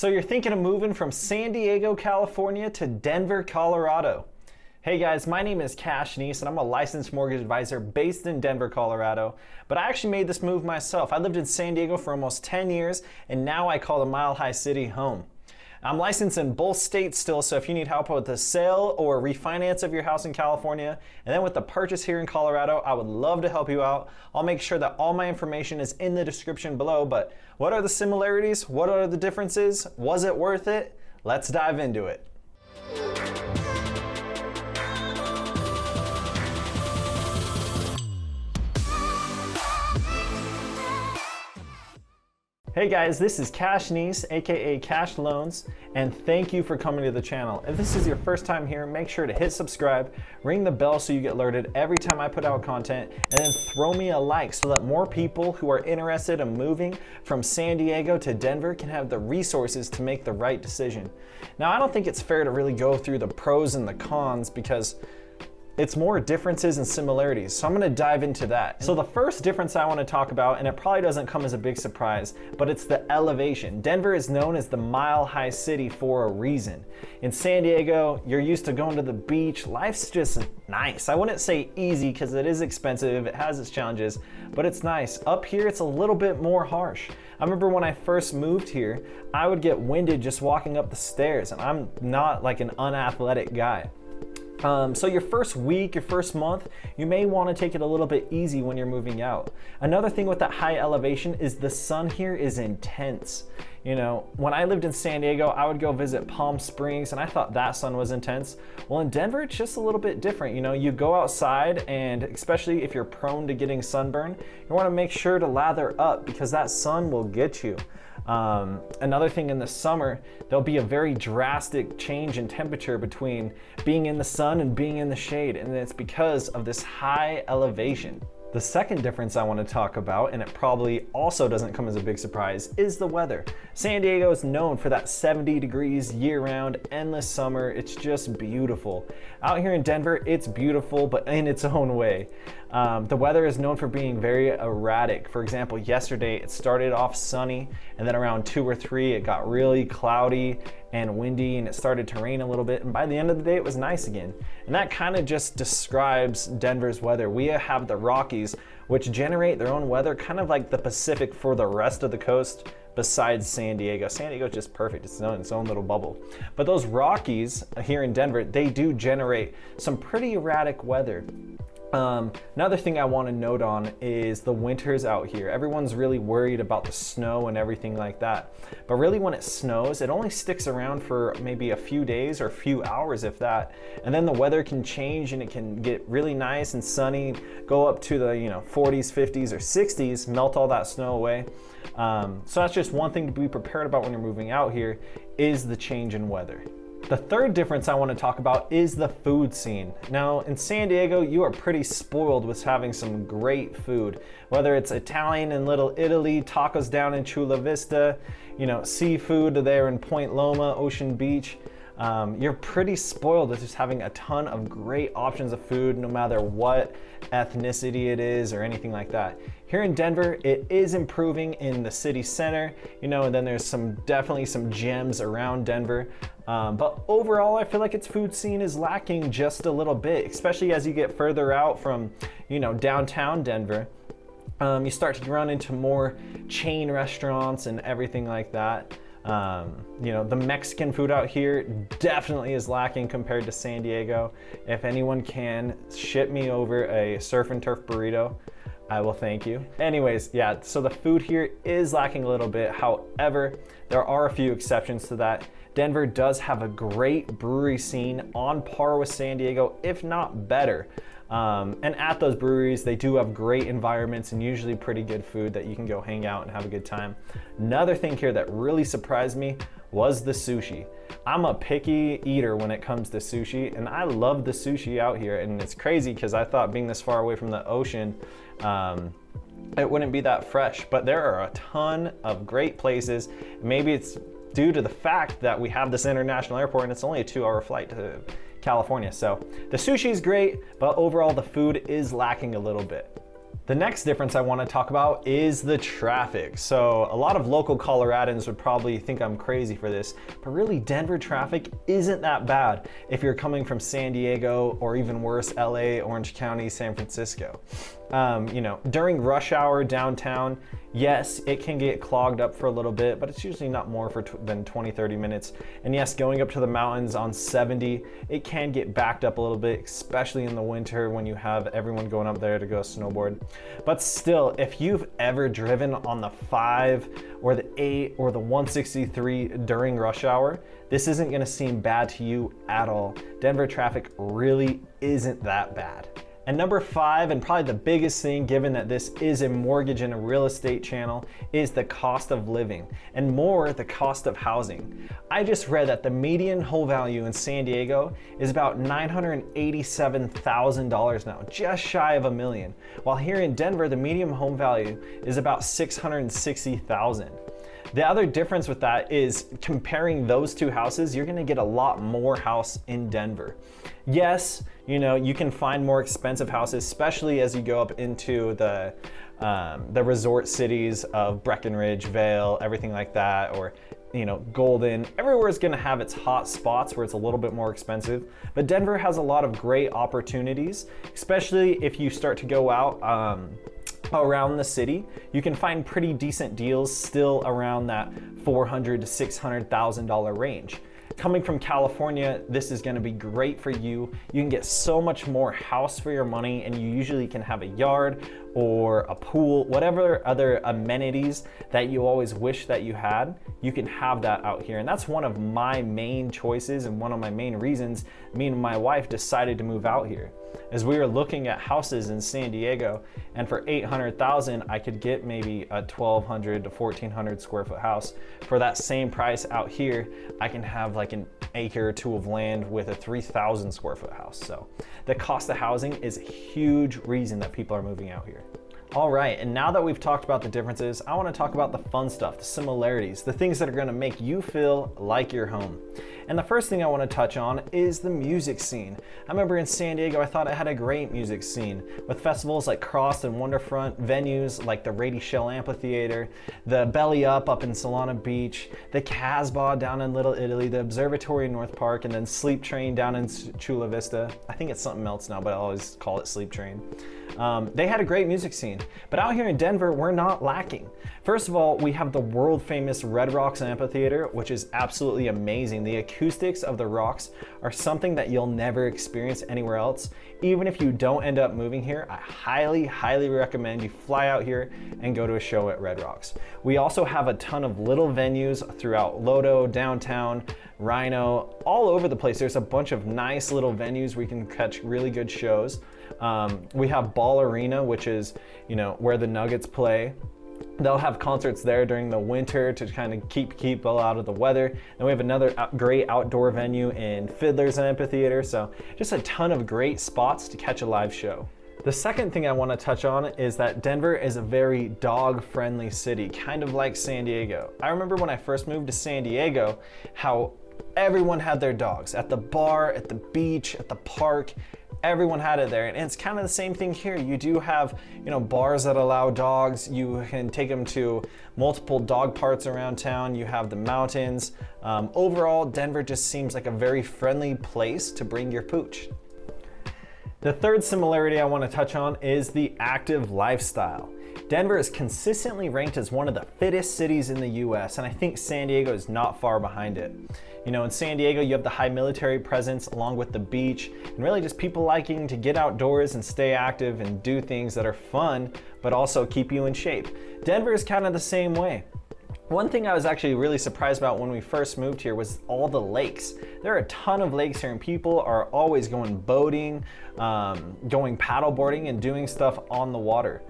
So you're thinking of moving from San Diego, California to Denver, Colorado. Hey guys, my name is Cash Neese and I'm a licensed mortgage advisor based in Denver, Colorado. But I actually made this move myself. I lived in San Diego for almost 10 years and now I call the Mile High City home. I'm licensed in both states still, so if you need help with the sale or refinance of your house in California, and then with the purchase here in Colorado, I would love to help you out. I'll make sure that all my information is in the description below, but what are the similarities? What are the differences? Was it worth it? Let's dive into it. Hey guys, this is Cash Neese, aka Cash Loans, and thank you for coming to the channel. If this is your first time here, make sure to hit subscribe, ring the bell so you get alerted every time I put out content, and then throw me a like so that more people who are interested in moving from San Diego to Denver can have the resources to make the right decision. Now, I don't think it's fair to really go through the pros and the cons because it's more differences and similarities, so I'm gonna dive into that. So the first difference I wanna talk about, and it probably doesn't come as a big surprise, but it's the elevation. Denver is known as the Mile High City for a reason. In San Diego, you're used to going to the beach. Life's just nice. I wouldn't say easy because it is expensive, it has its challenges, but it's nice. Up here, it's a little bit more harsh. I remember when I first moved here, I would get winded just walking up the stairs, and I'm not like an unathletic guy. So your first week, your first month, you may want to take it a little bit easy when you're moving out. Another thing with that high elevation is the sun here is intense. You know, when I lived in San Diego, I would go visit Palm Springs and I thought that sun was intense. Well, in Denver, it's just a little bit different. You know, you go outside and especially if you're prone to getting sunburn, you want to make sure to lather up because that sun will get you. Another thing in the summer, there'll be a very drastic change in temperature between being in the sun and being in the shade, and it's because of this high elevation. The second difference I want to talk about, and it probably also doesn't come as a big surprise, is the weather. San Diego is known for that 70 degrees year-round, endless summer. It's just beautiful. Out here in Denver, it's beautiful, but in its own way. The weather is known for being very erratic. For example, yesterday it started off sunny, and then around 2 or 3 it got really cloudy and windy, and it started to rain a little bit, and by the end of the day it was nice again. And that kind of just describes Denver's weather. We have the Rockies, which generate their own weather, kind of like the Pacific for the rest of the coast besides San Diego. San Diego is just perfect, it's in its own little bubble. But those Rockies here in Denver, they do generate some pretty erratic weather. Another thing I want to note on is the winters out here. Everyone's really worried about the snow and everything like that. But really when it snows, it only sticks around for maybe a few days or a few hours if that. And then the weather can change and it can get really nice and sunny, go up to the 40s, 50s, or 60s, melt all that snow away. So that's just one thing to be prepared about when you're moving out here is the change in weather. The third difference I want to talk about is the food scene. Now, in San Diego, you are pretty spoiled with having some great food. Whether it's Italian in Little Italy, tacos down in Chula Vista, seafood there in Point Loma, Ocean Beach. You're pretty spoiled with just having a ton of great options of food, no matter what ethnicity it is or anything like that. Here in Denver, it is improving in the city center, and then there's definitely some gems around Denver. But overall, I feel like its food scene is lacking just a little bit, especially as you get further out from, downtown Denver. You start to run into more chain restaurants and everything like that. The Mexican food out here definitely is lacking compared to San Diego. If anyone can ship me over a surf and turf burrito, I will thank you. Anyways, yeah, so the food here is lacking a little bit. However, there are a few exceptions to that. Denver does have a great brewery scene on par with San Diego, if not better. And at those breweries, they do have great environments and usually pretty good food that you can go hang out and have a good time. Another thing here that really surprised me was the sushi. I'm a picky eater when it comes to sushi, and I love the sushi out here. And it's crazy because I thought being this far away from the ocean, it wouldn't be that fresh, but there are a ton of great places. Maybe it's due to the fact that we have this international airport and it's only a 2-hour flight to California. So the sushi is great, but overall the food is lacking a little bit. The next difference I want to talk about is the traffic. So a lot of local Coloradans would probably think I'm crazy for this, but really Denver traffic isn't that bad if you're coming from San Diego or even worse, LA, Orange County, San Francisco. During rush hour downtown, yes, it can get clogged up for a little bit, but it's usually not more than 20-30 minutes. And yes, going up to the mountains on 70, it can get backed up a little bit, especially in the winter when you have everyone going up there to go snowboard. But still, if you've ever driven on the 5 or the 8 or the 163 during rush hour, this isn't gonna seem bad to you at all. Denver traffic really isn't that bad. And number 5, and probably the biggest thing, given that this is a mortgage and a real estate channel, is the cost of living, and more the cost of housing. I just read that the median home value in San Diego is about $987,000 now, just shy of $1 million. While here in Denver, the median home value is about $660,000. The other difference with that is comparing those two houses, you're gonna get a lot more house in Denver. Yes, you can find more expensive houses, especially as you go up into the resort cities of Breckenridge, Vail, everything like that, or Golden. Everywhere is gonna have its hot spots where it's a little bit more expensive, but Denver has a lot of great opportunities, especially if you start to go out around the city. You can find pretty decent deals still around that $400,000 to $600,000 range. Coming from California, this is gonna be great for you. You can get so much more house for your money, and you usually can have a yard or a pool, whatever other amenities that you always wish that you had, you can have that out here. And that's one of my main choices and one of my main reasons me and my wife decided to move out here. As we were looking at houses in San Diego, and for $800,000, I could get maybe a 1,200 to 1,400 square foot house. For that same price out here, I can have like an acre or two of land with a 3,000 square foot house. So the cost of housing is a huge reason that people are moving out here. All right, and now that we've talked about the differences, I want to talk about the fun stuff, the similarities, the things that are going to make you feel like you're home. And the first thing I want to touch on is the music scene. I remember in San Diego, I thought it had a great music scene with festivals like Cross and Wonderfront, venues like the Rady Shell Amphitheater, the Belly Up in Solana Beach, the Casbah down in Little Italy, the Observatory in North Park, and then Sleep Train down in Chula Vista. I think it's something else now, but I always call it Sleep Train. They had a great music scene, but out here in Denver, we're not lacking. First of all, we have the world famous Red Rocks Amphitheater, which is absolutely amazing. The acoustics of the rocks are something that you'll never experience anywhere else. Even if you don't end up moving here, I highly, highly recommend you fly out here and go to a show at Red Rocks. We also have a ton of little venues throughout Lodo, downtown, Rhino, all over the place. There's a bunch of nice little venues where you can catch really good shows. We have Ball Arena, which is, where the Nuggets play. They'll have concerts there during the winter to kind of keep people out of the weather. And we have another great outdoor venue in Fiddler's Amphitheater. So just a ton of great spots to catch a live show. The second thing I want to touch on is that Denver is a very dog-friendly city, kind of like San Diego. I remember when I first moved to San Diego, how everyone had their dogs at the bar, at the beach, at the park. Everyone had it there, and it's kind of the same thing here. You do have, bars that allow dogs. You can take them to multiple dog parks around town. You have the mountains. Overall, Denver just seems like a very friendly place to bring your pooch. The third similarity I want to touch on is the active lifestyle. Denver is consistently ranked as one of the fittest cities in the US, and I think San Diego is not far behind it. In San Diego, you have the high military presence along with the beach, and really just people liking to get outdoors and stay active and do things that are fun, but also keep you in shape. Denver is kind of the same way. One thing I was actually really surprised about when we first moved here was all the lakes. There are a ton of lakes here, and people are always going boating, going paddleboarding, and doing stuff on the water.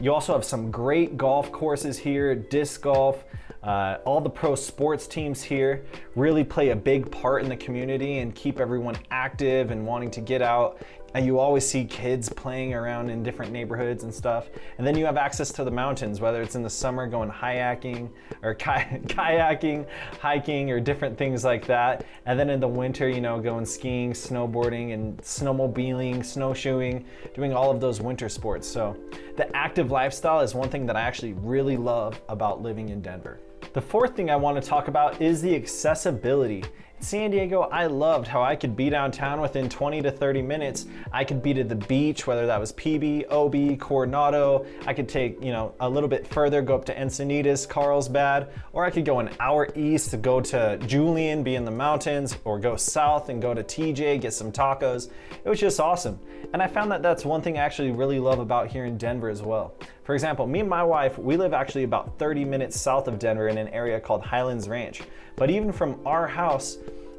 You also have some great golf courses here, disc golf. All the pro sports teams here really play a big part in the community and keep everyone active and wanting to get out, and you always see kids playing around in different neighborhoods and stuff. And then you have access to the mountains, whether it's in the summer going kayaking or kayaking, hiking, or different things like that. And then in the winter, you know, going skiing, snowboarding, and snowmobiling, snowshoeing, doing all of those winter sports. So the active lifestyle is one thing that I actually really love about living in Denver. The fourth thing I want to talk about is the accessibility. In San Diego, I loved how I could be downtown within 20 to 30 minutes. I could be to the beach, whether that was PB, OB, Coronado. I could take, you know, a little bit further, go up to Encinitas, Carlsbad, or I could go an hour east to go to Julian, be in the mountains, or go south and go to TJ, get some tacos. It was just awesome. And I found that that's one thing I actually really love about here in Denver as well. For example, me and my wife, we live actually about 30 minutes south of Denver in an area called Highlands Ranch. But even from our house,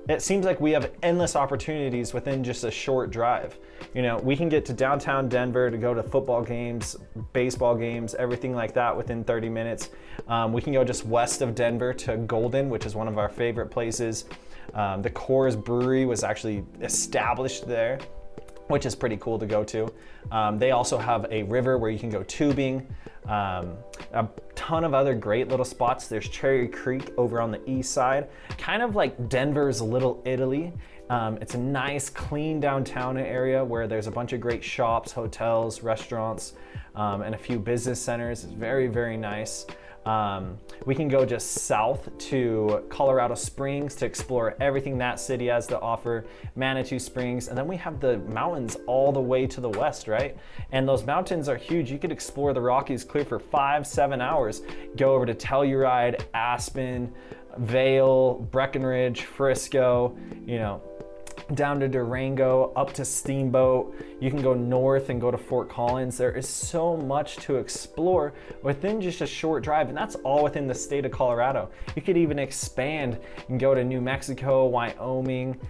it seems like we have endless opportunities within just a short drive. You know, we can get to downtown Denver to go to football games, baseball games, everything like that within 30 minutes. We can go just west of Denver to Golden, which is one of our favorite places. The Coors Brewery was actually established there, which is pretty cool to go to. They also have a river where you can go tubing. A ton of other great little spots. There's Cherry Creek over on the east side, kind of like Denver's Little Italy. It's a nice, clean downtown area where there's a bunch of great shops, hotels, restaurants, and a few business centers. It's very, very nice. We can go just south to Colorado Springs to explore everything that city has to offer, Manitou Springs, and then we have the mountains all the way to the west, right? And those mountains are huge. You could explore the Rockies clear for 5-7 hours. Go over to Telluride, Aspen, Vail, Breckenridge, Frisco, you know, down to Durango, up to Steamboat. You can go north and go to Fort Collins. There is so much to explore within just a short drive, and that's all within the state of Colorado. You could even expand and go to New Mexico, Wyoming.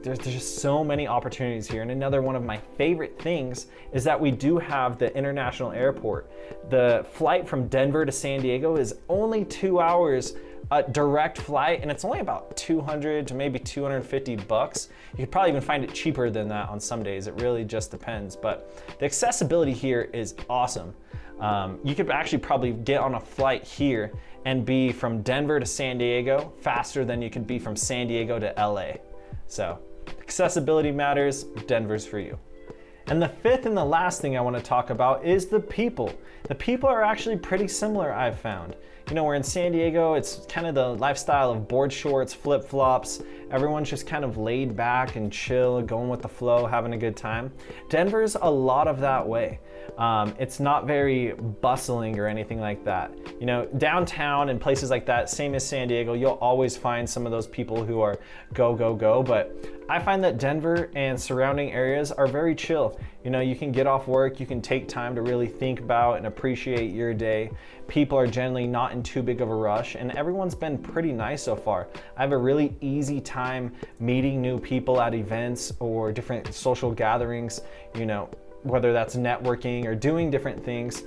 There's just so many opportunities here. And another one of my favorite things is that we do have the international airport. The flight from Denver to San Diego is only 2 hours, a direct flight, and it's only about 200 to maybe 250 bucks. You could probably even find it cheaper than that on some days. It really just depends, but the accessibility here is awesome. You could actually probably get on a flight here and be from Denver to San Diego faster than you could be from San Diego to LA. So accessibility matters, Denver's for you. And the fifth and the last thing I want to talk about is the people. The people are actually pretty similar, I've found. You know, we're in San Diego, it's kind of the lifestyle of board shorts, flip-flops. Everyone's just kind of laid back and chill, going with the flow, having a good time. Denver's a lot of that way. It's not very bustling or anything like that. You know, downtown and places like that, same as San Diego, you'll always find some of those people who are go, go, go, but I find that Denver and surrounding areas are very chill. You know, you can get off work, you can take time to really think about and appreciate your day. People are generally not in too big of a rush, and everyone's been pretty nice so far. I have a really easy time meeting new people at events or different social gatherings, you know, whether that's networking or doing different things.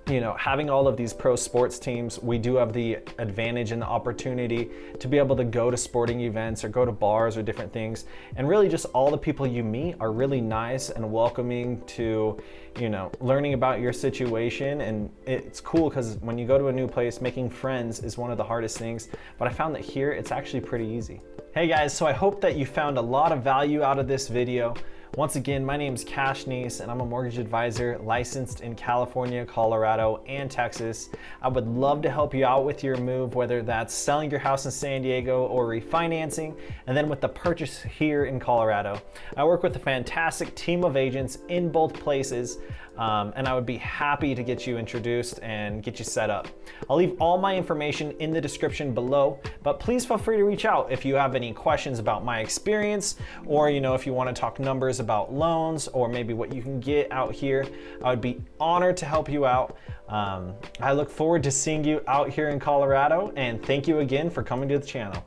You know, having all of these pro sports teams, we do have the advantage and the opportunity to be able to go to sporting events or go to bars or different things. And really just all the people you meet are really nice and welcoming to, you know, learning about your situation. And it's cool because when you go to a new place, making friends is one of the hardest things. But I found that here, it's actually pretty easy. Hey guys, so I hope that you found a lot of value out of this video. Once again, my name is Cash Neese, and I'm a mortgage advisor licensed in California, Colorado, and Texas. I would love to help you out with your move, whether that's selling your house in San Diego or refinancing, and then with the purchase here in Colorado. I work with a fantastic team of agents in both places, and I would be happy to get you introduced and get you set up. I'll leave all my information in the description below, but please feel free to reach out if you have any questions about my experience, or you know, if you want to talk numbers about loans or maybe what you can get out here. I would be honored to help you out. I look forward to seeing you out here in Colorado, and thank you again for coming to the channel.